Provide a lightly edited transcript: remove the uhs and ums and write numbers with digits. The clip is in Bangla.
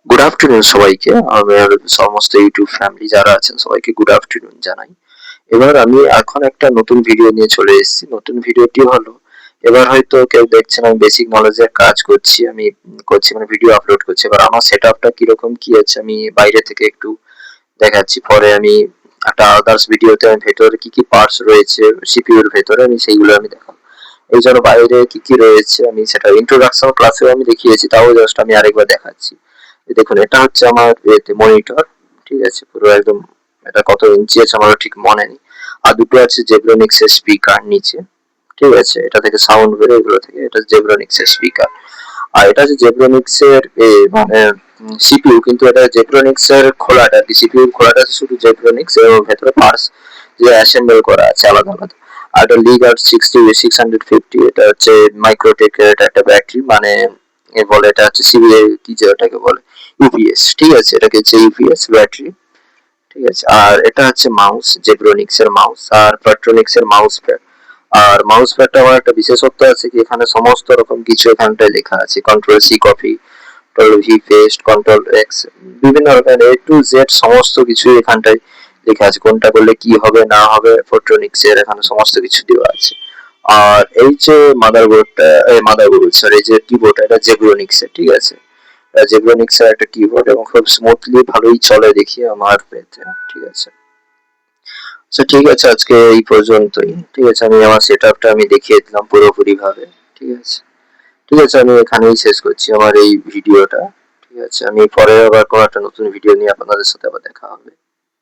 গুড আফটারনুন সবাইকে। আমার সমস্ত ইউটিউব ফ্যামিলি যারা আছেন সবাইকে গুড আফটারনুন জানাই। এবার আমি এখন একটা নতুন ভিডিও নিয়ে চলে এসেছি। নতুন ভিডিওটি হলো, এবার হয়তো কেউ দেখছেন আমি বেসিক নলেজের কাজ করছি, আমি করছি মানে ভিডিও আপলোড করছি। এবার আমার সেট আপটা কিরকম কি আছে আমি বাইরে থেকে একটু দেখাচ্ছি, পরে আমি একটা আদার্স ভিডিওতে আমি ভেতরে কি কি পার্টস রয়েছে সিপিইউর ভেতরে আমি সেইগুলো আমি দেখাবো। এই জন্য বাইরে কি কি রয়েছে আমি সেটা ইন্ট্রোডাকশন ক্লাসেও আমি দেখিয়েছি, তাও জাস্ট আমি আরেকবার দেখাচ্ছি। দেখুন এটা হচ্ছে আমার মনিটর, ঠিক আছে, পুরো একদম। এটা কত ইঞ্চি আছে আমার ঠিক মনে নেই। আর দুটো আছে জেব্রোনিক্স এর স্পিকার নিচে, ঠিক আছে, এটা থেকে সাউন্ড বেরো, এগুলো থেকে এটা জেব্রোনিক্স এর স্পিকার। আর এটা হচ্ছে জেব্রোনিক্স এর মানে সিপিইউ, কিন্তু এটা জেব্রোনিক্স এর খোলাটা, সিপিইউ খোলাটা শুধু জেব্রোনিক্স এর ভেতরে পার্টস যে অ্যাসেম্বল করা আছে আলাদা আলাদা। আর এটা লিগার 650, এটা হচ্ছে মাইক্রোটেক এর একটা ব্যাটারি, মানে বলে এটা হচ্ছে সিবিআই কি যে ওটাকে বলে ইউপিএস, ঠিক আছে, এটাকে হচ্ছে ইউপিএস ব্যাটারি, ঠিক আছে। আর এটা হচ্ছে মাউস, জেব্রোনিক্স এর মাউস আর প্যাট্রোনিক্স এর মাউস প্যাড। আর মাউস প্যাডটা আমার একটা বিশেষত্ব আছে কি এখানে সমস্ত রকম কিছু এখানটায় লেখা আছে, control C copy, control V paste, control X, বিভিন্ন রকমের এ টু জেড সমস্ত কিছু এখানটায় লেখা আছে, কোনটা করলে কি হবে না হবে ফোট্রনিক্স এর এখানে সমস্ত কিছু দেওয়া আছে। আর এই যে মাদারবোর্ডটা, মাদারবোর্ড সরি, এই যে কিবোর্ড, এটা জেব্রোনিক্স এর, ঠিক আছে, জেব্রোনিক্স এর একটা কিবোর্ড এবং খুব স্মুথলি ভালোই চলে দেখি আমার পেতে, ঠিক আছে। আচ্ছা ঠিক আছে, আজকে এই পর্যন্তই, ঠিক আছে, আমি আমার সেট আপটা আমি দেখিয়ে দিলাম পুরোপুরি ভাবে, ঠিক আছে। ঠিক আছে, আমি এখানেই শেষ করছি আমার এই ভিডিওটা, ঠিক আছে। আমি পরে আবার কোনো একটা নতুন ভিডিও নিয়ে আপনাদের সাথে আবার দেখা হবে।